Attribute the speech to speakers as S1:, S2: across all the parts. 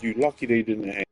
S1: You lucky they didn't hang.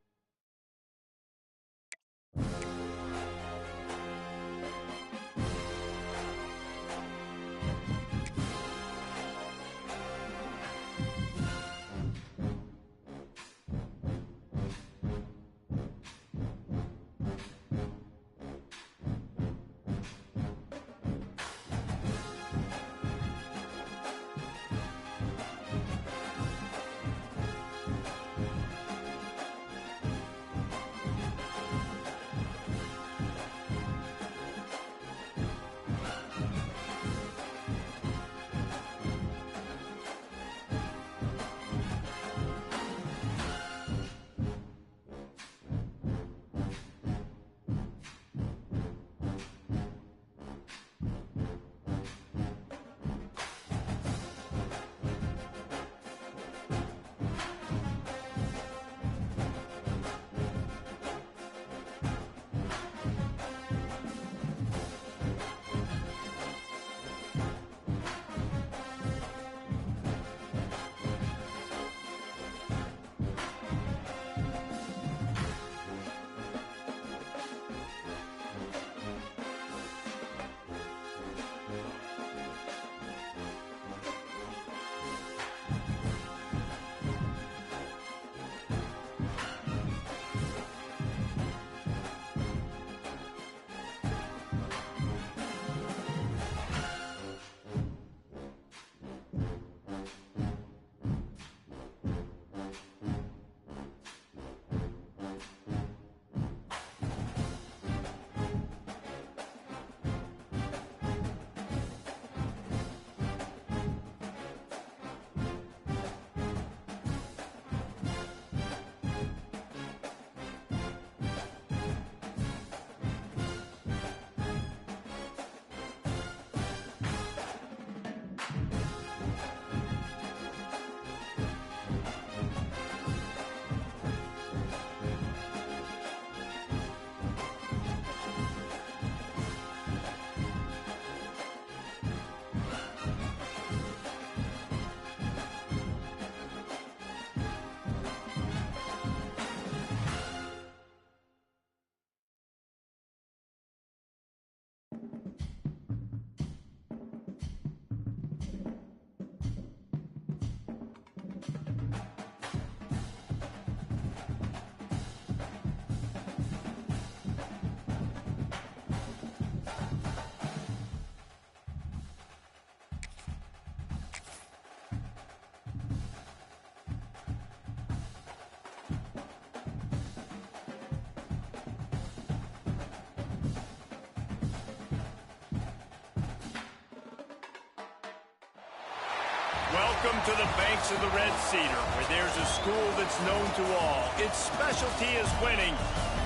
S2: Welcome to the banks of the Red Cedar, where there's a school that's known to all. Its specialty is winning.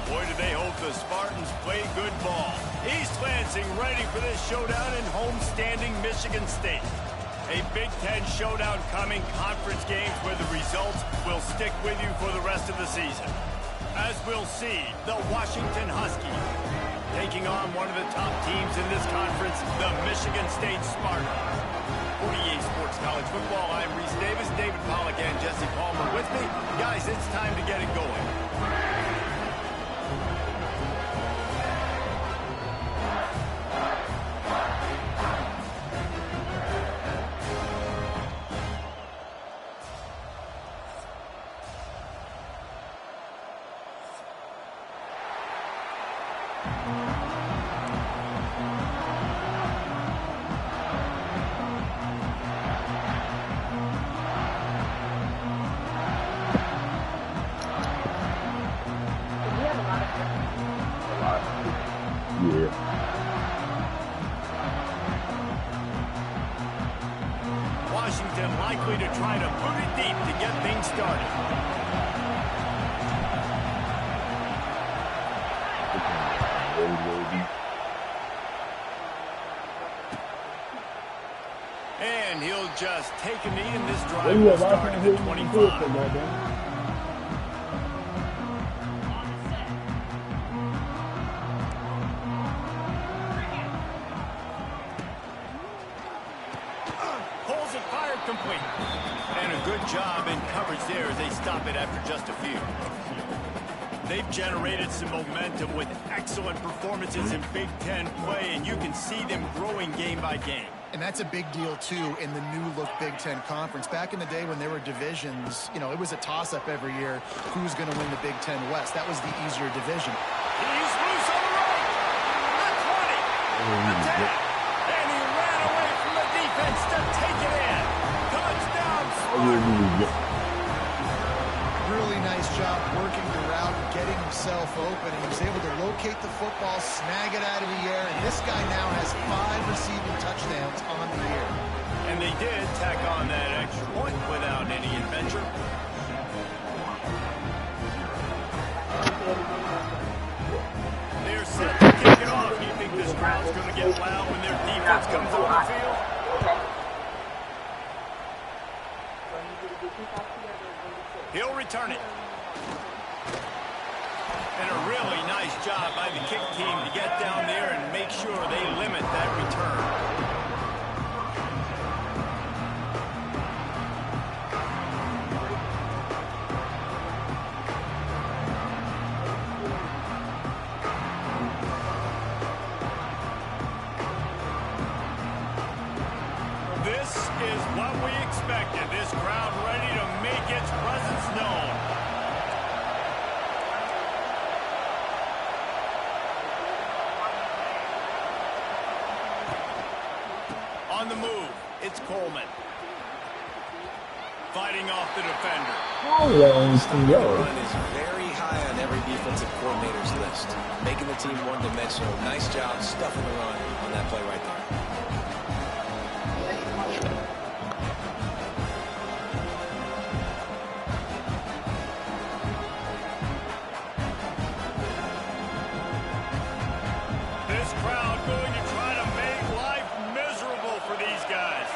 S2: Boy, do they hope the Spartans play good ball. East Lansing ready for this showdown in home-standing Michigan State. A Big Ten showdown coming, conference games where the results will stick with you for the rest of the season. As we'll see, the Washington Huskies taking on one of the top teams in this conference, the Michigan State Spartans. For EA Sports College Football, I'm Reese Davis, David Pollack, and Jesse Palmer with me. Guys, it's time to get it going. Washington likely to try to boot it deep to get things started. And he'll just take a knee, and this drive will start at the 25. complete. And a good job in coverage there as they stop it after just a few. They've generated some momentum with excellent performances in Big Ten play, and you can see them growing game by game.
S1: And that's a big deal, too, in the new-look Big Ten Conference. Back in the day when there were divisions, you know, it was a toss-up every year who's going to win the Big Ten West. That was the easier division.
S2: He's loose on the right. The 20. Attack. And he ran away from the defense to take it in. Touchdown, Spartans.
S1: Really nice job working the route and getting himself open. He was able to locate the football, snag it out of the air, and this guy now has 5 receiving touchdowns on the year.
S2: And they did tack on that extra point without any adventure. They're set to kick it off. You think this crowd's going to get loud when their defense comes on the field? He'll return it. And a really nice job by the kick team to get down there and make sure they limit that return. This is what we expected. This crowd ready to make its presence known. On the move, it's Coleman. Fighting off the defender.
S3: The run is very high on every defensive coordinator's list. Making the team one-dimensional. Nice job stuffing the run on that play right there.
S2: This crowd going to try to make life miserable for these guys.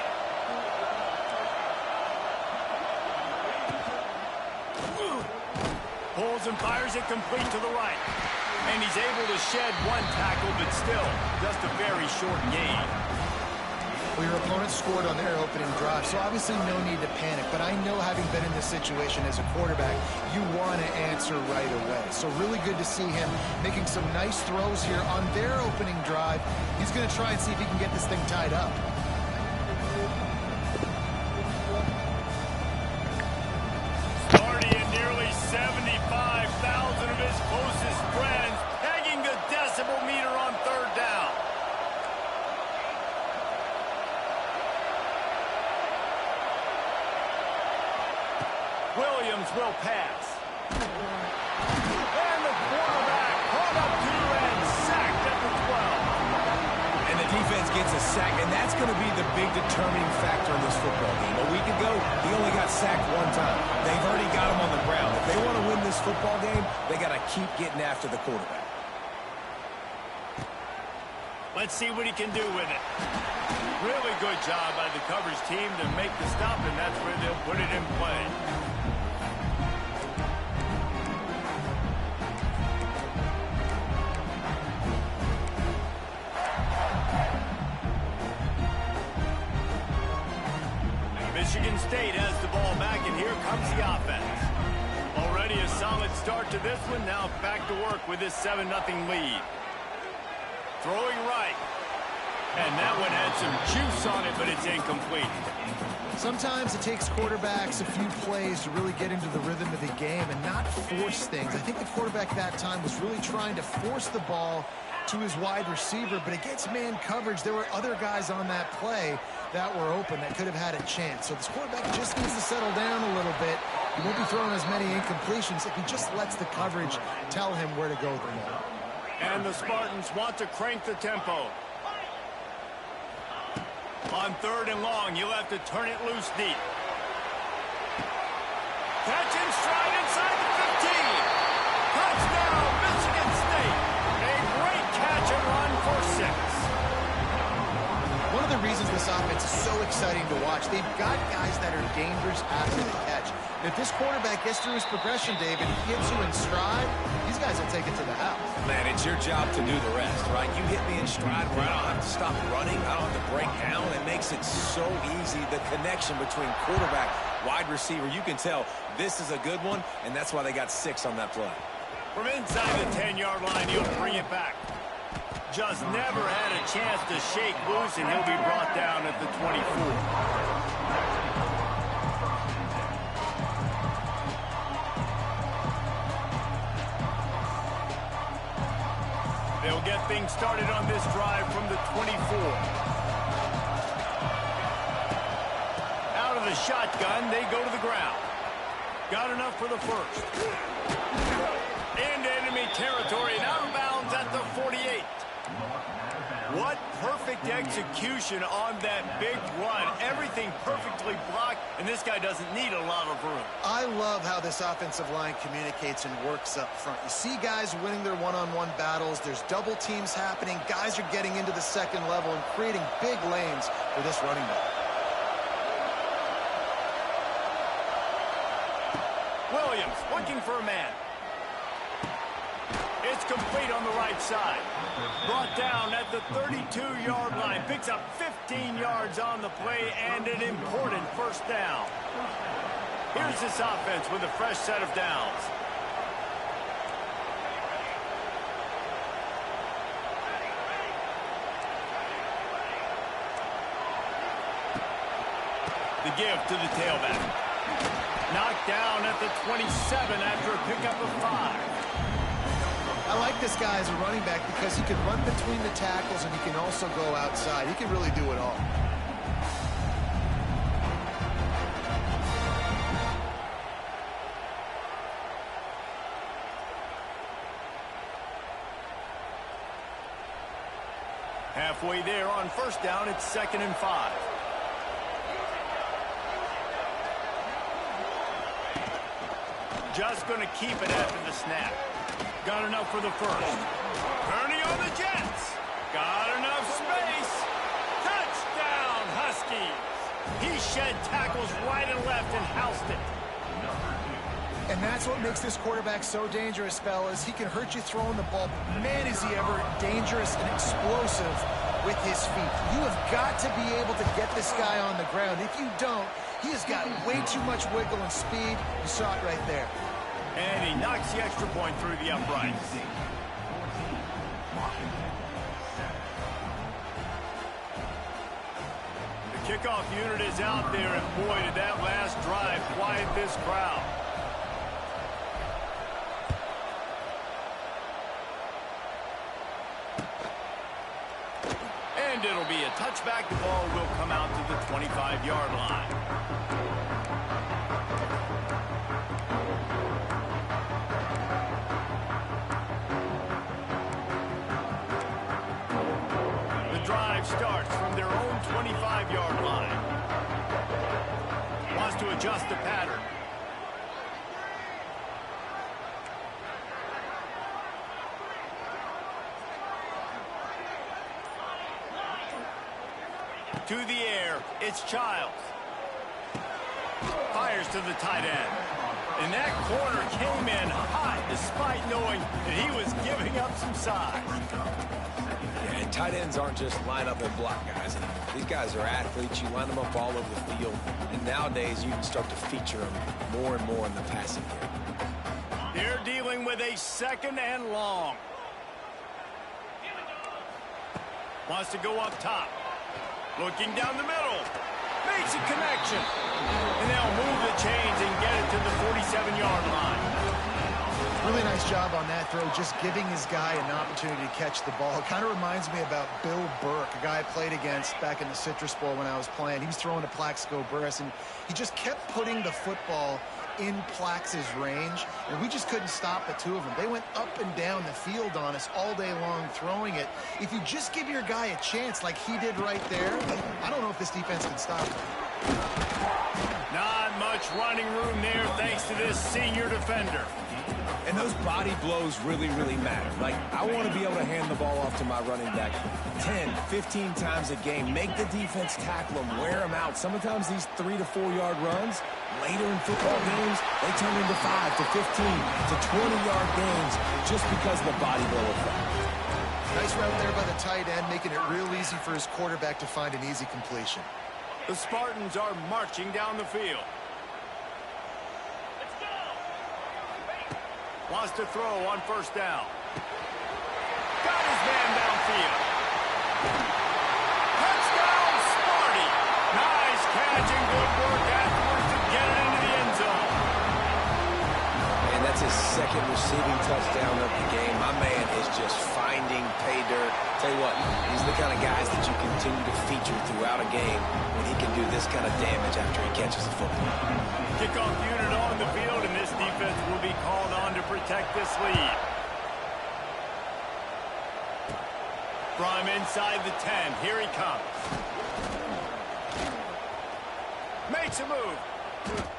S2: Pulls and fires it complete to the right. And he's able to shed one tackle, but still, just a very short gain.
S1: Well, your opponent scored on their opening drive, so obviously no need to panic. But I know, having been in this situation as a quarterback, you want to answer right away. So really good to see him making some nice throws here on their opening drive. He's going to try and see if he can get this thing tied up.
S2: Sparty and nearly 75,000 of his closest friends pegging the decibel meter on third down. Williams will pass. And the quarterback caught up to and sacked at the 12.
S3: And the defense gets a sack, and that's going to be the big determining factor in this football game. A week ago, he only got sacked one time. They've already got him on the ground. If they want to win this football game, they got to keep getting after the quarterback.
S2: Let's see what he can do with it. Really good job by the coverage team to make the stop, and that's where they'll put it in play. Michigan State has the ball back, and here comes the offense. Already a solid start to this one. Now back to work with this 7-0 lead. Throwing right. And that one had some juice on it, but it's incomplete.
S1: Sometimes it takes quarterbacks a few plays to really get into the rhythm of the game and not force things. I think the quarterback that time was really trying to force the ball to his wide receiver, but against man coverage, there were other guys on that play that were open that could have had a chance. So this quarterback just needs to settle down a little bit. He won't be throwing as many incompletions if he just lets the coverage tell him where to go with the ball.
S2: And the Spartans want to crank the tempo. On third and long, you'll have to turn it loose deep. Catch in stride inside the 15. Touchdown, Michigan State. A great catch and run for 6.
S1: One of the reasons this offense is so exciting to watch, they've got guys that are dangerous after the catch. If this quarterback gets through his progression, David, he gets you in stride, these guys will take it to the house.
S3: Man, it's your job to do the rest, right? You hit me in stride where I don't have to stop running, I don't have to break down, and make makes it so easy. The connection between quarterback, wide receiver, you can tell this is a good one, and that's why they got 6 on that play.
S2: From inside the 10-yard line, he'll bring it back. Just never had a chance to shake loose, and he'll be brought down at the 24. They'll get things started on this drive from the 24. Out of the shotgun, they go to the ground. Got enough for the first. Into enemy territory and out of bounds at the 48. What perfect execution on that big run. Everything perfectly blocked, and this guy doesn't need a lot of room.
S1: I love how this offensive line communicates and works up front. You see guys winning their one-on-one battles. There's double teams happening. Guys are getting into the second level and creating big lanes for this running back.
S2: Williams looking for a man. It's complete on the right side. Brought down at the 32-yard line. Picks up 15 yards on the play and an important first down. Here's this offense with a fresh set of downs. The give to the tailback. Knocked down at the 27 after a pickup of 5.
S1: I like this guy as a running back because he can run between the tackles and he can also go outside. He can really do it all.
S2: Halfway there on first down, it's 2nd and 5. Just going to keep it after the snap. Got enough for the first. Turning on the Jets. Got enough space. Touchdown, Huskies. He shed tackles right and left and housed it.
S1: And that's what makes this quarterback so dangerous, fellas. He can hurt you throwing the ball, but man, is he ever dangerous and explosive with his feet. You have got to be able to get this guy on the ground. If you don't, he has got way too much wiggle and speed. You saw it right there.
S2: And he knocks the extra point through the uprights. The kickoff unit is out there, and boy, did that last drive quiet this crowd. And it'll be a touchback. The ball will come out to the 25-yard line. Drive starts from their own 25-yard line. Wants to adjust the pattern. To the air, it's Childs. Fires to the tight end. And that corner came in hot despite knowing that he was giving up some size.
S3: And tight ends aren't just line up and block guys. These guys are athletes. You line them up all over the field. And nowadays, you can start to feature them more and more in the passing game.
S2: They're dealing with a 2nd and long. Wants to go up top. Looking down the middle. Makes a connection. And they'll move the chains and get it to the 47-yard line.
S1: Really nice job on that throw, just giving his guy an opportunity to catch the ball. It kind of reminds me about Bill Burke, a guy I played against back in the Citrus Bowl when I was playing. He was throwing to Plaxico Burress, and he just kept putting the football in Plax's range, and we just couldn't stop the two of them. They went up and down the field on us all day long throwing it. If you just give your guy a chance like he did right there, I don't know if this defense can stop him.
S2: Not much running room there thanks to this senior defender.
S3: And those body blows really, really matter. Like, I want to be able to hand the ball off to my running back 10, 15 times a game. Make the defense tackle them, wear them out. Sometimes these 3 to 4 yard runs, later in football games, they turn into 5 to 15 to 20 yard games just because of the body blow effect.
S1: Nice route there by the tight end, making it real easy for his quarterback to find an easy completion.
S2: The Spartans are marching down the field. Wants to throw on first down. Got his man downfield. Touchdown, Sparty. Nice catch and good work afterwards to get it into the end zone.
S3: And that's his second receiving touchdown of the game. My man is just finding pay dirt. Tell you what, these are the kind of guys that you continue to feature throughout a game when he can do this kind of damage after he catches the football.
S2: Kickoff unit on the field, and this defense will be called on to protect this lead. From inside the 10, here he comes. Makes a move.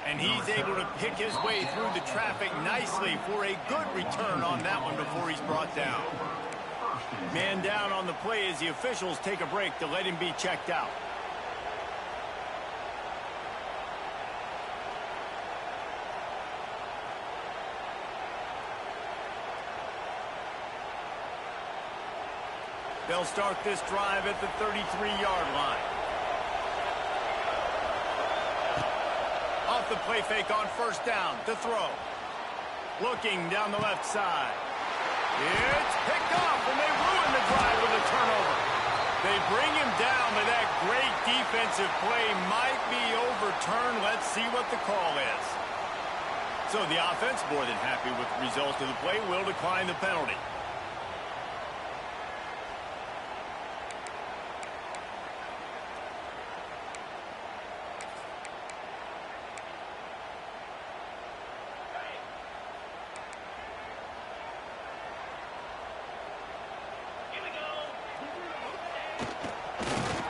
S2: And he's able to pick his way through the traffic nicely for a good return on that one before he's brought down. Man down on the play as the officials take a break to let him be checked out. They'll start this drive at the 33-yard line. Off the play fake on first down to throw. Looking down the left side. It's picked off, and they ruin the drive with a turnover. They bring him down, but that great defensive play might be overturned. Let's see what the call is. So the offense, more than happy with the result of the play, will decline the penalty.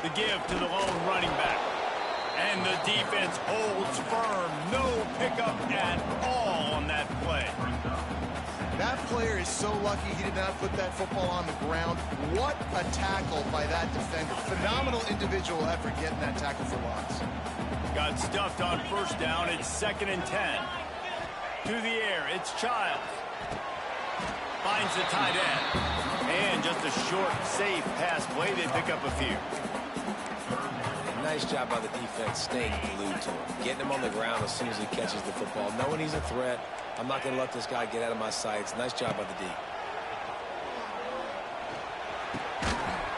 S2: The give to the lone running back. And the defense holds firm. No pickup at all on that play.
S1: That player is so lucky he did not put that football on the ground. What a tackle by that defender. Phenomenal individual effort getting that tackle for loss.
S2: Got stuffed on first down. It's 2nd and 10. To the air, it's Childs. Finds the tight end. And just a short, safe pass play. They pick up a few.
S3: Nice job by the defense staying glued to him. Getting him on the ground as soon as he catches the football. Knowing he's a threat. I'm not going to let this guy get out of my sights. Nice job by the D.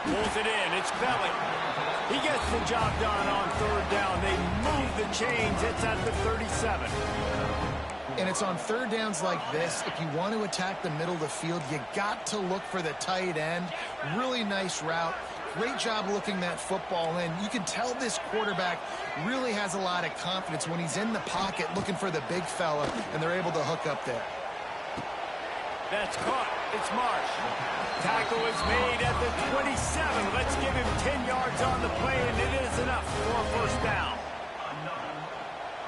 S2: Pulls it in. It's Belly. He gets the job done on third down. They move the chains. It's at the 37.
S1: And it's on third downs like this. If you want to attack the middle of the field, you got to look for the tight end. Really nice route. Great job looking that football in. You can tell this quarterback really has a lot of confidence when he's in the pocket looking for the big fella, and they're able to hook up there.
S2: That's caught. It's Marsh. Tackle is made at the 27. Let's give him 10 yards on the play, and it is enough for a first down.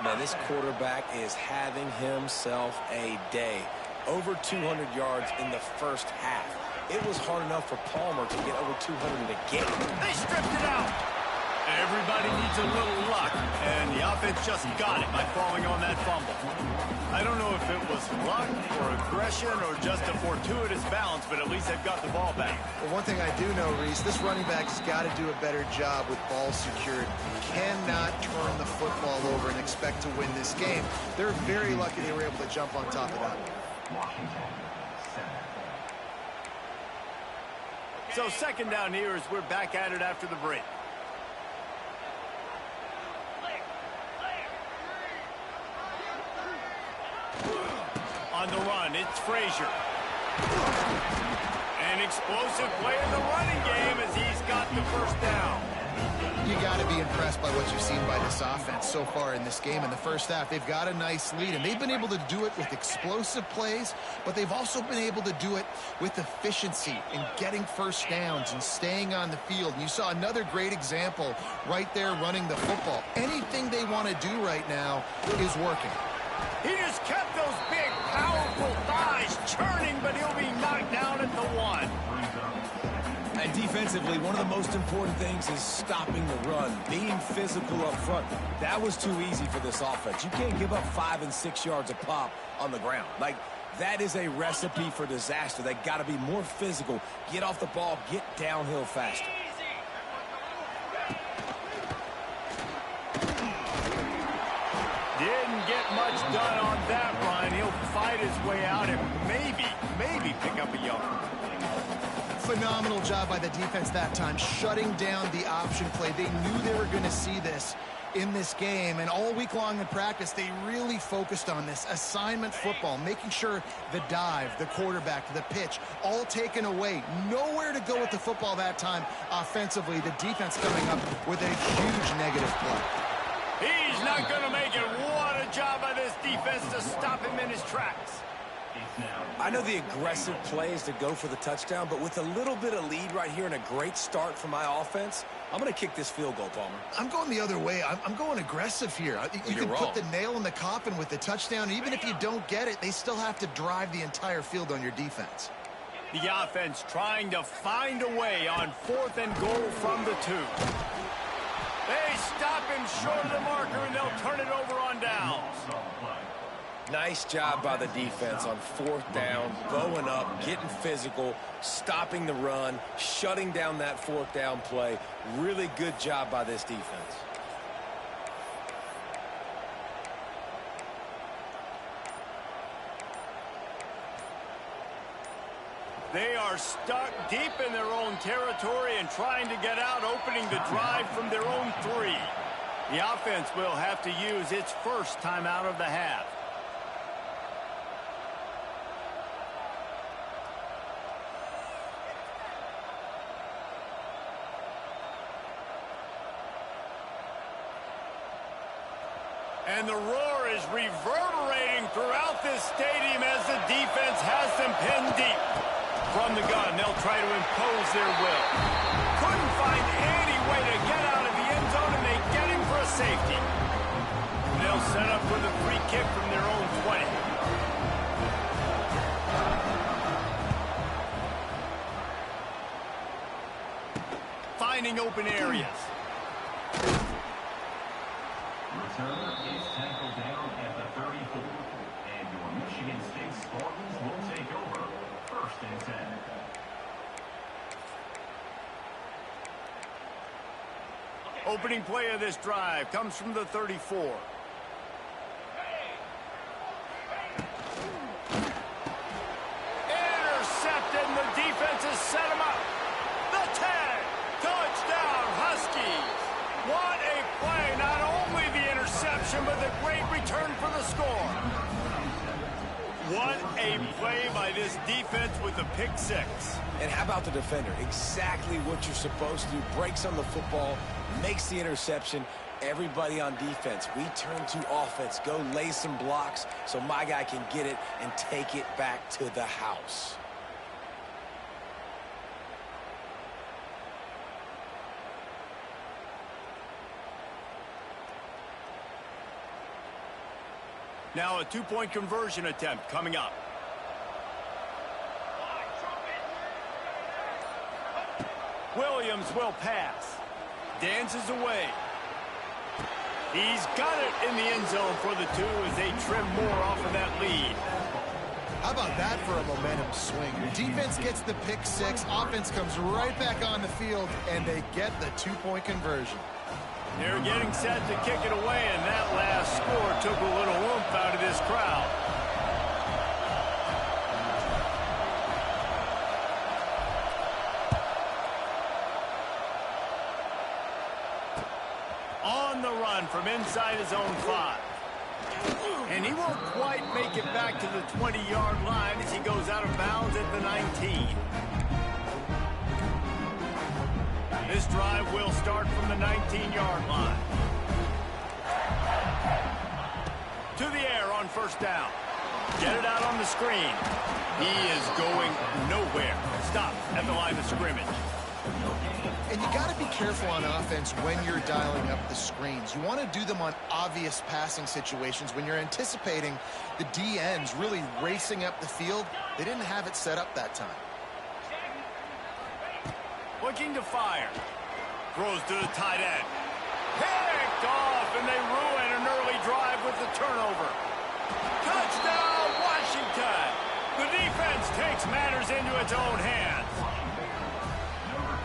S3: Man, this quarterback is having himself a day. Over 200 yards in the first half. It was hard enough for Palmer to get over 200 in a game.
S2: They stripped it out. Everybody needs a little luck, and the offense just got it by falling on that fumble. I don't know if it was luck or aggression or just a fortuitous balance, but at least they've got the ball back.
S1: Well, one thing I do know, Reese, this running back's got to do a better job with ball security. Cannot turn the football over and expect to win this game. They're very lucky they were able to jump on top of that.
S2: So 2nd down here as we're back at it after the break. On the run, it's Frazier. An explosive play in the running game as he's got the first down.
S1: You got to be impressed by what you've seen by this offense so far in this game. In the first half, they've got a nice lead, and they've been able to do it with explosive plays, but they've also been able to do it with efficiency and getting first downs and staying on the field. And you saw another great example right there running the football. Anything they want to do right now is working.
S2: He just kept those big, powerful thighs churning, but he'll be knocked down at the 1.
S3: And defensively, one of the most important things is stopping the run, being physical up front. That was too easy for this offense. You can't give up 5 and 6 yards a pop on the ground. Like, That is a recipe for disaster. They got to be more physical, get off the ball, get downhill faster.
S2: Didn't get much done on that run. He'll fight his way out and maybe pick up a yard.
S1: Phenomenal job by the defense that time, shutting down the option play. They knew they were going to see this in this game, and all week long in practice, they really focused on this assignment football, making sure the dive, the quarterback, the pitch, all taken away. Nowhere to go with the football that time offensively. The defense coming up with a huge negative play.
S2: He's not going to make it. What a job by this defense to stop him in his tracks.
S3: I know the aggressive play is to go for the touchdown, but with a little bit of lead right here and a great start from my offense, I'm going to kick this field goal, Palmer.
S1: I'm going the other way. I'm going aggressive here. You can put the nail in the coffin with the touchdown. Even if you don't get it, they still have to drive the entire field on your defense.
S2: The offense trying to find a way on 4th and goal from the 2. They stop him short of the marker, and they'll turn it over on downs.
S3: Nice job by the defense on 4th down, bowing up, getting physical, stopping the run, shutting down that 4th down play. Really good job by this defense.
S2: They are stuck deep in their own territory and trying to get out, opening the drive from their own 3. The offense will have to use its first timeout of the half. And the roar is reverberating throughout this stadium as the defense has them pinned deep. From the gun, they'll try to impose their will. Couldn't find any way to get out of the end zone, and they get him for a safety. They'll set up with a free kick from their own 20. Finding open areas.
S4: Returner is tackled down at the 34, and your Michigan State Spartans will take over 1st and 10.
S2: Opening play of this drive comes from the 34. Intercepted, and the defense has set him up. The 10. Touchdown, Huskies. What a play. Not only the interception, but the great return for the score. What a play by this defense with the pick 6.
S3: And how about the defender? Exactly what you're supposed to do. Breaks on the football, makes the interception. Everybody on defense, we turn to offense. Go lay some blocks so my guy can get it and take it back to the house.
S2: Now a 2-point conversion attempt coming up. Williams will pass. Dances away. He's got it in the end zone for the 2 as they trim more off of that lead.
S1: How about that for a momentum swing? Defense gets the pick 6. Offense comes right back on the field, and they get the 2-point conversion.
S2: They're getting set to kick it away, and that last score took a little oomph out of this crowd. On the run from inside his own 5. And he won't quite make it back to the 20-yard line as he goes out of bounds at the 19. This drive will start from the 19-yard line. To the air on 1st down. Get it out on the screen. He is going nowhere. Stop at the line of scrimmage.
S1: And you got to be careful on offense when you're dialing up the screens. You want to do them on obvious passing situations. When you're anticipating the DNs really racing up the field, they didn't have it set up that time.
S2: Looking to fire. Throws to the tight end. Picked off, and they ruin an early drive with the turnover. Touchdown, Washington! takes matters into its own hands.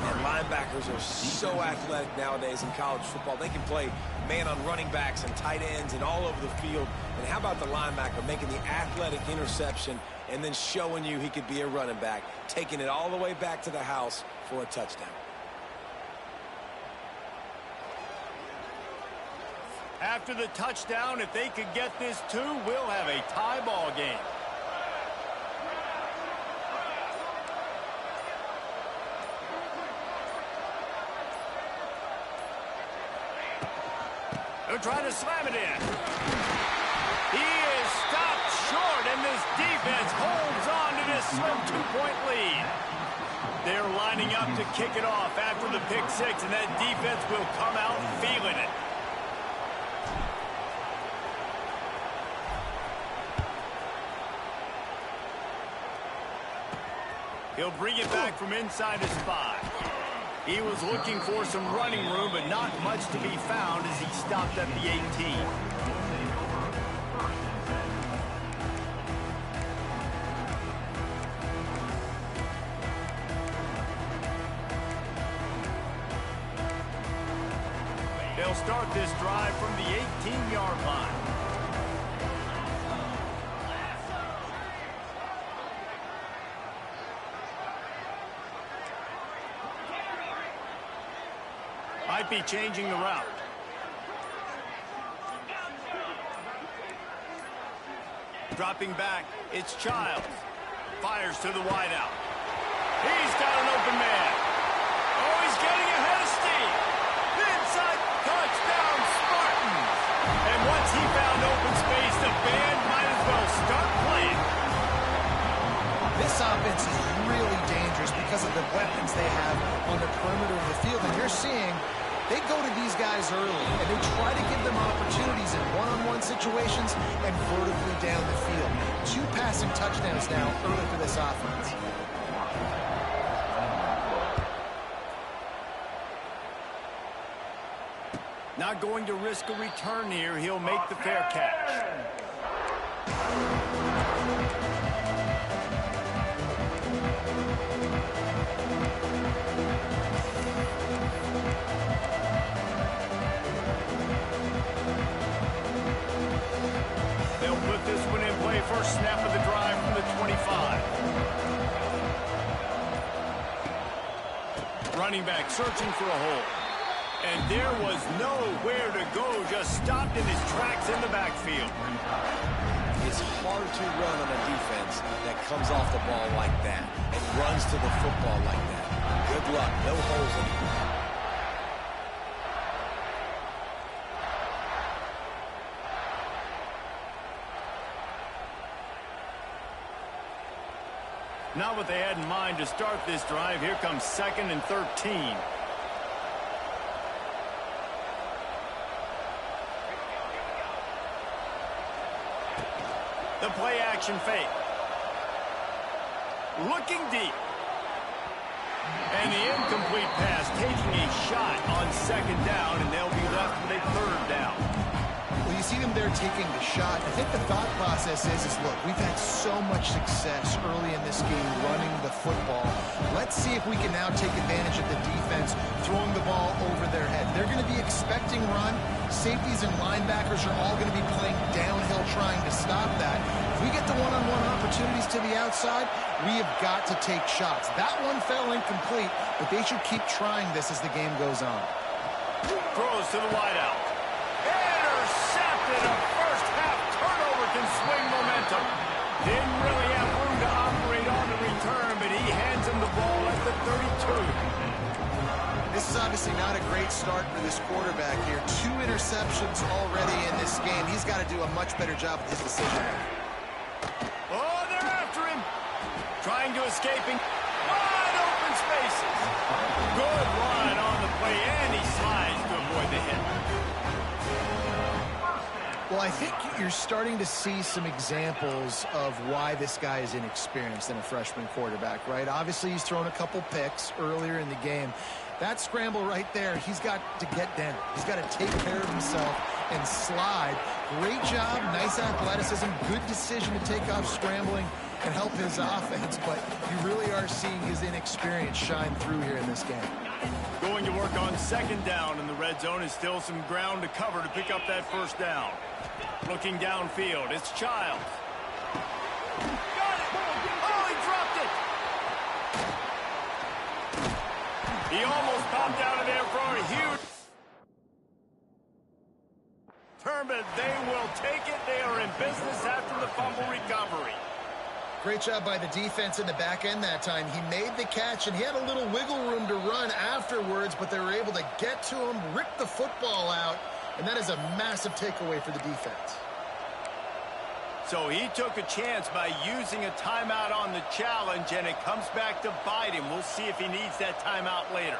S3: And linebackers are so athletic nowadays in college football. They can play man on running backs and tight ends and all over the field. And how about the linebacker making the athletic interception and then showing you he could be a running back, taking it all the way back to the house for a touchdown.
S2: After the touchdown, if they could get this too, we'll have a tie ball game. They're trying to slam it in. He is stopped short, and this defense holds on to this slim 2-point lead. They're lining up to kick it off after the pick six, and that defense will come out feeling it. He'll bring it back from inside his 5. He was looking for some running room, but not much to be found as he stopped at the 18. They'll start this drive from the 18-yard line. Might be changing the route. Dropping back, it's Childs. Fires to the wideout. He's got an open man. Oh, he's getting ahead of steam. Inside, touchdown, Spartans. And once he found open space, the band might as well start playing.
S1: This offense is really dangerous because of the weapons they have on the perimeter of the field. And you're seeing they go to these guys early, and they try to give them opportunities in one-on-one situations and vertically down the field. 2 passing touchdowns now early for this offense.
S2: Not going to risk a return here. He'll make the fair catch. They'll put this one in play. First snap of the drive from the 25. Running back searching for a hole. And there was nowhere to go, just stopped in his tracks in the backfield.
S3: It's hard to run on a defense that comes off the ball like that and runs to the football like that. Good luck. No holes in it.
S2: Not what they had in mind to start this drive. Here comes 2nd and 13. The play action fake. Looking deep. And the incomplete pass taking a shot on 2nd down, and they'll be left with a 3rd down.
S1: Well, you see them there taking the shot. I think the thought process is look, we've had so much success early in this game running the football. Let's see if we can now take advantage of the defense throwing the ball over their head. They're going to be expecting run. Safeties and linebackers are all going to be playing downhill trying to stop that. If we get the one-on-one opportunities to the outside, we have got to take shots. That one fell incomplete, but they should keep trying this as the game goes on.
S2: Throws to the wideout. Intercepted. A first-half turnover can swing momentum. Didn't really have room to operate on the return, but he hands him the ball at the 32.
S1: This is obviously not a great start for this quarterback here. 2 interceptions already in this game. He's got to do a much better job with his decision.
S2: Oh, they're after him. Trying to escape him. Wide open spaces. Good line on the play, and he slides to avoid the hit.
S1: Well, I think you're starting to see some examples of why this guy is inexperienced in a freshman quarterback, right? Obviously, he's thrown a couple picks earlier in the game. That scramble right there, he's got to get down. He's got to take care of himself and slide. Great job, nice athleticism, good decision to take off scrambling. and help his offense, but you really are seeing his inexperience shine through here in this game.
S2: Going to work on second down in the red zone is still some ground to cover to pick up that first down. Looking downfield, it's Childs. Got it! Oh, he dropped it! He almost popped out of there for a huge... Determined they will take it. They are in business after the fumble recovery.
S1: Great job by the defense in the back end that time. He made the catch, and he had a little wiggle room to run afterwards, but they were able to get to him, rip the football out, and that is a massive takeaway for the defense.
S2: So he took a chance by using a timeout on the challenge, and it comes back to bite him. We'll see if he needs that timeout later.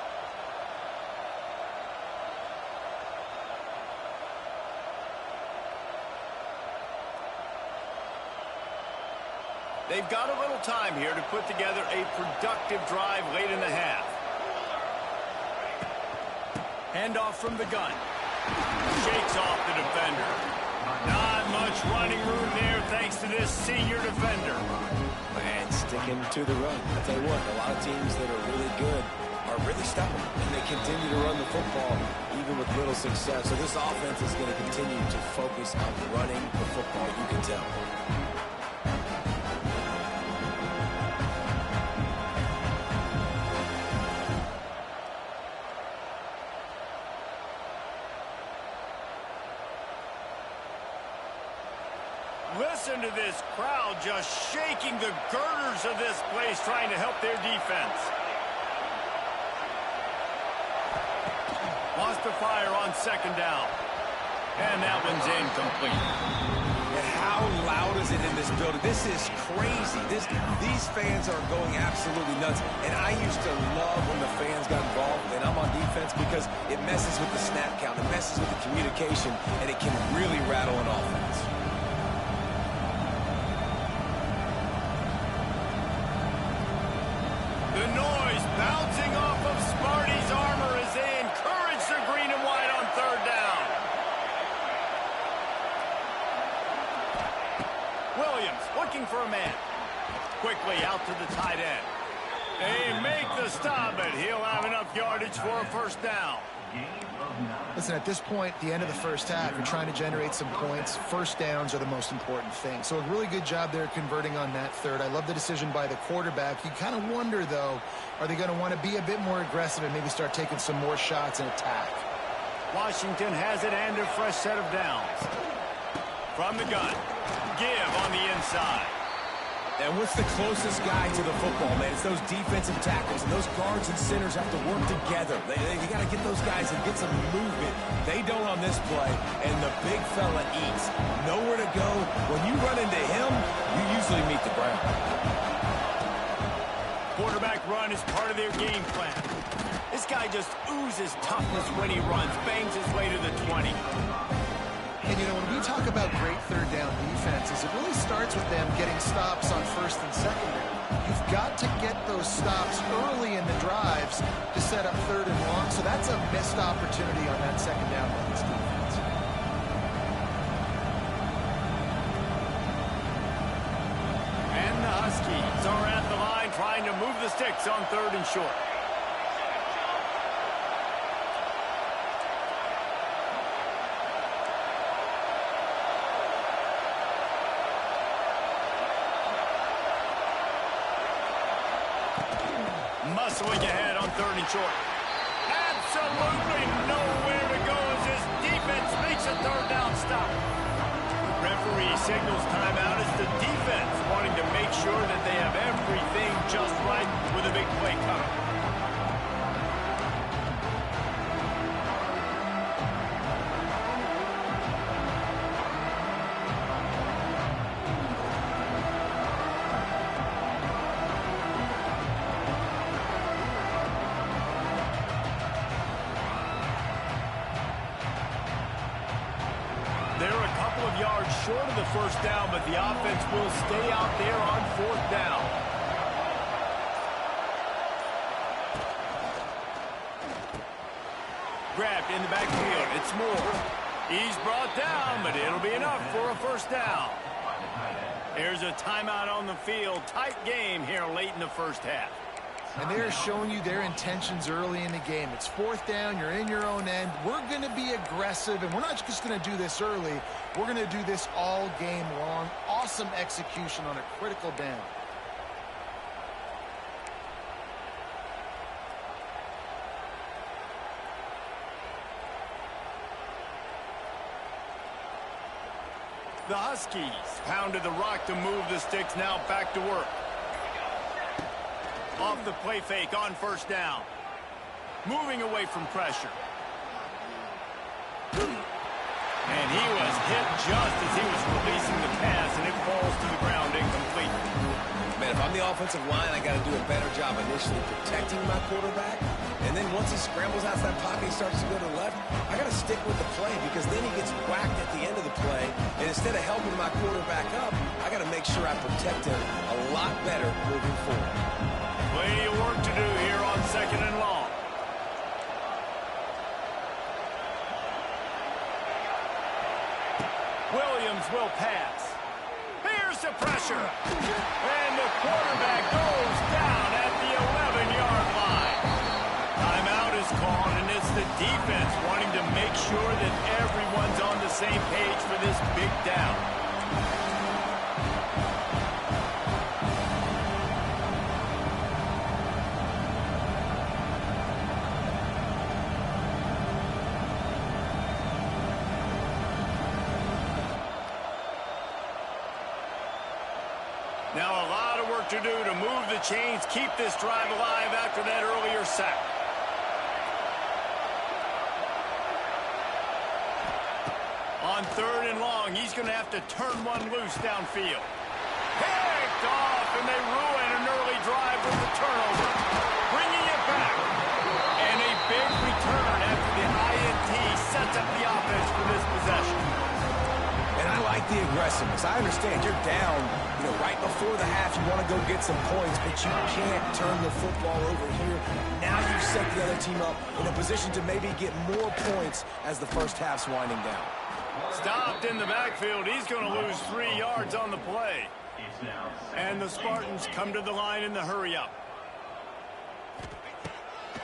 S2: They've got a little time here to put together a productive drive late in the half. Handoff from the gun. Shakes off the defender. Not much running room there thanks to this senior defender.
S3: And sticking to the run. I'll tell you what, a lot of teams that are really good are really stubborn. And they continue to run the football even with little success. So this offense is going to continue to focus on running the football, you can tell.
S2: Listen to this crowd just shaking the girders of this place, trying to help their defense. Lost the fire on second down. And that one's incomplete.
S3: And how loud is it in this building? This is crazy. These fans are going absolutely nuts. And I used to love when the fans got involved, and I'm on defense, because it messes with the snap count, it messes with the communication, and it can really rattle an offense.
S2: The noise bouncing off of Sparty's armor as they encourage the green and white on third down. Williams looking for a man. Quickly out to the tight end. They make the stop, but he'll have enough yardage for a first down.
S1: Listen, at this point, the end of the first half, you're trying to generate some points. First downs are the most important thing. So a really good job there converting on that third. I love the decision by the quarterback. You kind of wonder, though, are they going to want to be a bit more aggressive and maybe start taking some more shots and attack?
S2: Washington has it and a fresh set of downs. From the gun, give on the inside.
S3: And what's the closest guy to the football, man? It's those defensive tackles, and those guards and centers have to work together. They got to get those guys and get some movement. They don't on this play, and the big fella eats. Nowhere to go. When you run into him, you usually meet the ground.
S2: Quarterback run is part of their game plan. This guy just oozes toughness when he runs, bangs his way to the 20.
S1: And, you know, when we talk about great third down defenses, it really starts with them getting stops on first and second down. You've got to get those stops early in the drives to set up third and long, so that's a missed opportunity on that second down by this defense.
S2: And the Huskies are at the line trying to move the sticks on third and short. Muscling ahead on third and short. Absolutely nowhere to go as this defense makes a third down stop. Referee signals timeout as the defense wanting to make sure that they have everything just right with a big play coming. Yards short of the first down, but the offense will stay out there on fourth down. Grabbed in the backfield. It's Moore. He's brought down, but it'll be enough for a first down. There's a timeout on the field. Tight game here late in the first half.
S1: And they're showing you their intentions early in the game. It's 4th down. You're in your own end. We're going to be aggressive, and we're not just going to do this early. We're going to do this all game long. Awesome execution on a critical down.
S2: The Huskies pounded the rock to move the sticks, now back to work. Off the play fake on 1st down. Moving away from pressure. And he was hit just as he was releasing the pass, and it falls to the ground incomplete.
S3: Man, if I'm the offensive line, I got to do a better job initially protecting my quarterback. And then once he scrambles out of that pocket, he starts to go to the left, I got to stick with the play because then he gets whacked at the end of the play. And instead of helping my quarterback up, I got to make sure I protect him a lot better moving forward.
S2: Plenty of work to do here on 2nd and long. Williams will pass. Here's the pressure. And the quarterback goes down at the 11-yard line. Timeout is called, and it's the defense wanting to make sure that everyone's on the same page for this big down. Now a lot of work to do to move the chains, keep this drive alive after that earlier sack. On 3rd and long, he's going to have to turn one loose downfield. Picked off, and they ruin an early drive with the turnover. Bringing it back. And a big return after the INT sets up the offense for this possession.
S3: And I like the aggressiveness. I understand you're down, right before the half. You want to go get some points, but you can't turn the football over here. Now you've set the other team up in a position to maybe get more points as the first half's winding down.
S2: Stopped in the backfield. He's going to lose 3 yards on the play. And the Spartans come to the line in the hurry-up.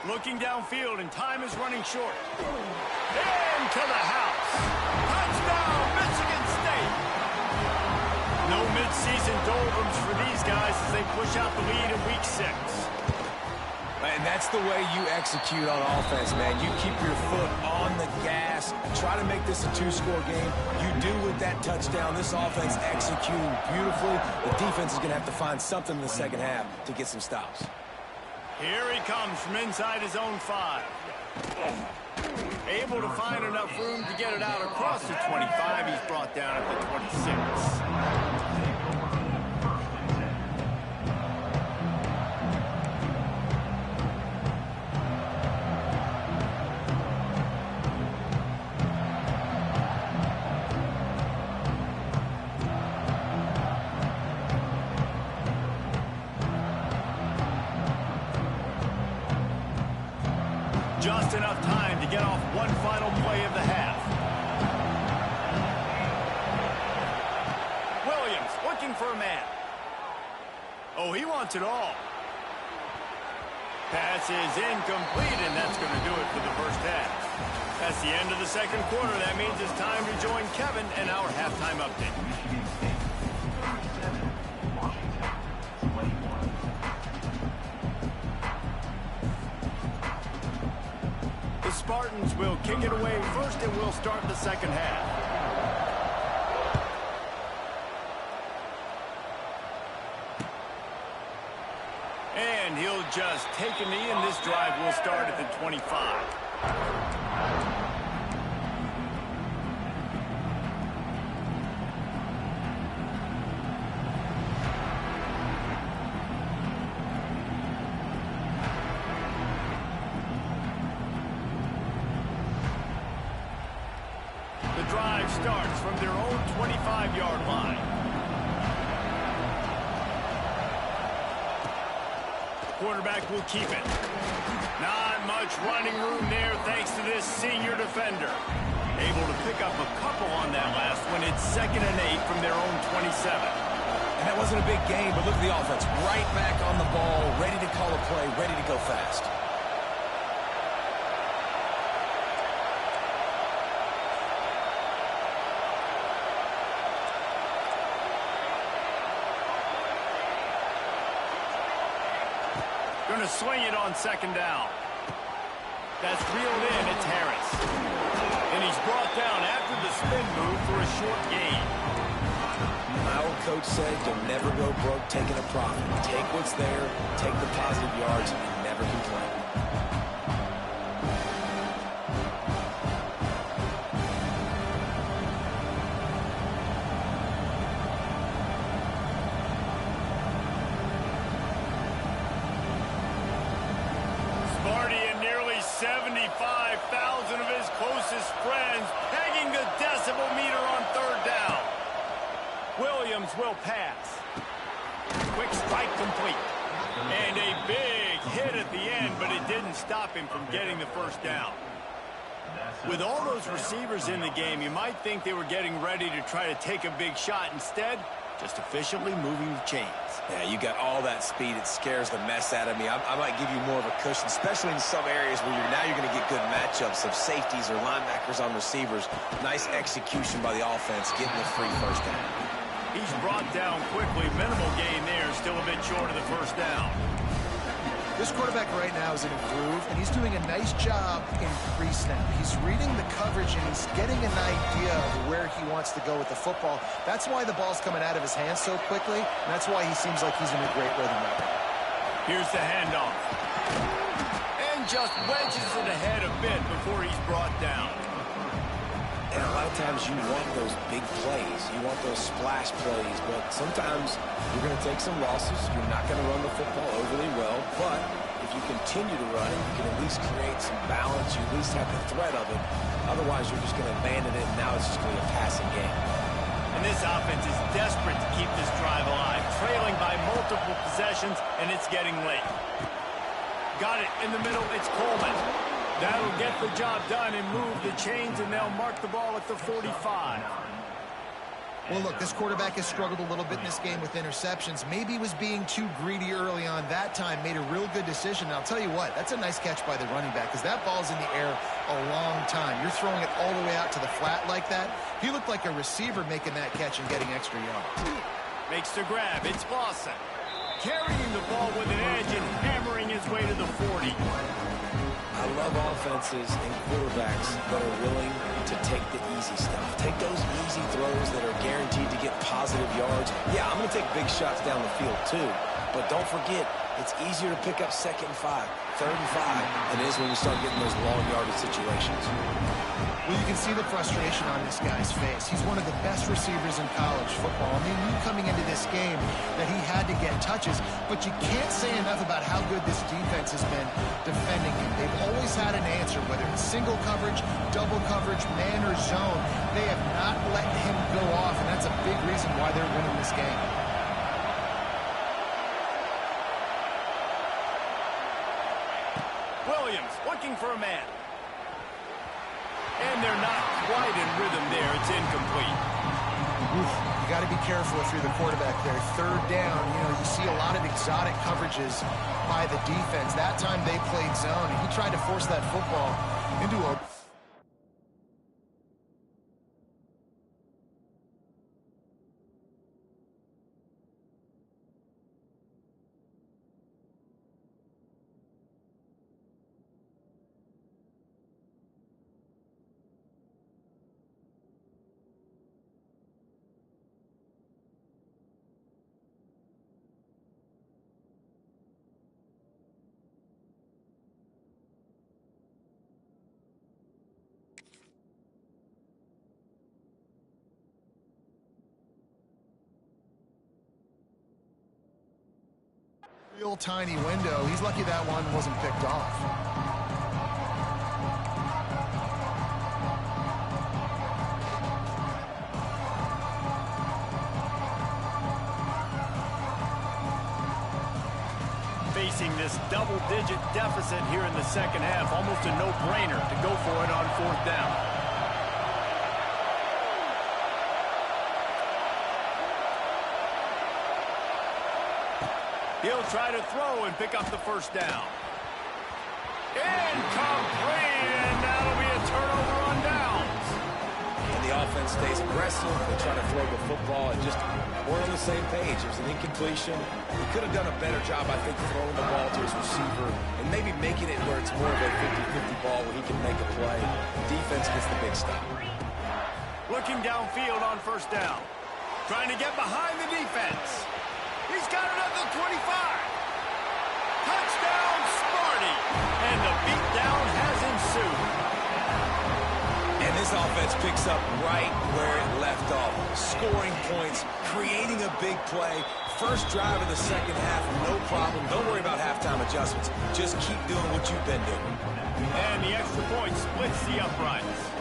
S2: Looking downfield, and time is running short. Into the house. Touchdown, Michigan State. No midseason doldrums for these guys as they push out the lead in Week 6.
S3: And that's the way you execute on offense, man. You keep your foot on the gas, try to make this a 2-score game. You do with that touchdown. This offense executing beautifully. The defense is going to have to find something in the second half to get some stops.
S2: Here he comes from inside his own 5. Able to find enough room to get it out across the 25. He's brought down at the 26. Just enough time to get off one final play of the half. Williams looking for a man. Oh, he wants it all. Pass is incomplete, and that's going to do it for the first half. That's the end of the second quarter. That means it's time to join Kevin in our halftime update.
S4: Michigan State 37, Washington 21.
S2: The Spartans will kick it away first, and we'll start the second half. And he'll just take a knee, and this drive will start at the 25. The drive starts from their own 25-yard line. Quarterback will keep it. Not much running room there thanks to this senior defender. Able to pick up a couple on that last one. It's 2nd and 8 from their own 27.
S3: That wasn't a big game, but look at the offense. Right back on the ball, ready to call a play, ready to go fast.
S2: Going to swing it on second down. That's reeled in. It's Harris. And he's brought down after the spin move for a short gain.
S3: My old coach said you'll never go broke taking a profit. Take what's there, take the positive yards, and never complain.
S2: Sparty and nearly 75,000 of his closest friends pegging the decibel meter on third down. Williams will pass. Quick strike complete. And a big hit at the end, but it didn't stop him from getting the first down. With all those receivers in the game, you might think they were getting ready to try to take a big shot. Instead, just efficiently moving the chains.
S3: Yeah, you got all that speed. It scares the mess out of me. I might give you more of a cushion, especially in some areas where you're going to get good matchups of safeties or linebackers on receivers. Nice execution by the offense, getting the free first down.
S2: He's brought down quickly. Minimal gain there. Still a bit short of the first down.
S1: This quarterback right now is in a groove, and he's doing a nice job in pre-snap. He's reading the coverage, and he's getting an idea of where he wants to go with the football. That's why the ball's coming out of his hands so quickly, and that's why he seems like he's in a great rhythm right now.
S2: Here's the handoff. And just wedges it ahead a bit before he's brought down.
S3: And a lot of times you want those big plays. You want those splash plays, but sometimes you're going to take some losses. You're not going to run the football overly well, but if you continue to run it, you can at least create some balance. You at least have the threat of it. Otherwise, you're just going to abandon it, and now it's just going to be a passing game.
S2: And this offense is desperate to keep this drive alive, trailing by multiple possessions, and it's getting late. Got it in the middle. It's Coleman. That'll get the job done and move the chains, and they'll mark the ball at the 45.
S1: Well, look, this quarterback has struggled a little bit in this game with interceptions. Maybe he was being too greedy early on. That time made a real good decision. And I'll tell you what, that's a nice catch by the running back because that ball's in the air a long time. You're throwing it all the way out to the flat like that. He looked like a receiver making that catch and getting extra yards.
S2: Makes the grab. It's Lawson. Carrying the ball with an edge and hammering his way to the 40.
S3: I love offenses and quarterbacks that are willing to take the easy stuff. Take those easy throws that are guaranteed to get positive yards. Yeah, I'm going to take big shots down the field too. But don't forget, it's easier to pick up 2nd and 5, 3rd and 5 than it is when you start getting those long yardage situations.
S1: Well, you can see the frustration on this guy's face. He's one of the best receivers in college football. I mean, knew coming into this game that he had to get touches, but you can't say enough about how good this defense has been defending him. They've always had an answer, whether it's single coverage, double coverage, man or zone. They have not let him go off, and that's a big reason why they're winning this game.
S2: Williams looking for a man. And they're not quite in rhythm there. It's incomplete.
S1: Oof, you got to be careful if you're the quarterback there. 3rd down, you see a lot of exotic coverages by the defense. That time they played zone, and he tried to force that football into a... real tiny window. He's lucky that one wasn't picked off.
S2: Facing this double-digit deficit here in the second half, almost a no-brainer to go for it on 4th down. He'll try to throw and pick up the first down. Incomplete, and that'll be a turnover on downs.
S3: And the offense stays aggressive. They try to throw the football and just weren't on the same page. It was an incompletion. He could have done a better job, I think, throwing the ball to his receiver and maybe making it where it's more of a 50-50 ball where he can make a play. Defense gets the big stop.
S2: Looking downfield on first down. Trying to get behind the defense. He's got it at the 25. Touchdown, Sparty. And the beatdown has ensued.
S3: And this offense picks up right where it left off. Scoring points, creating a big play. First drive of the second half, no problem. Don't worry about halftime adjustments. Just keep doing what you've been doing.
S2: And the extra point splits the uprights.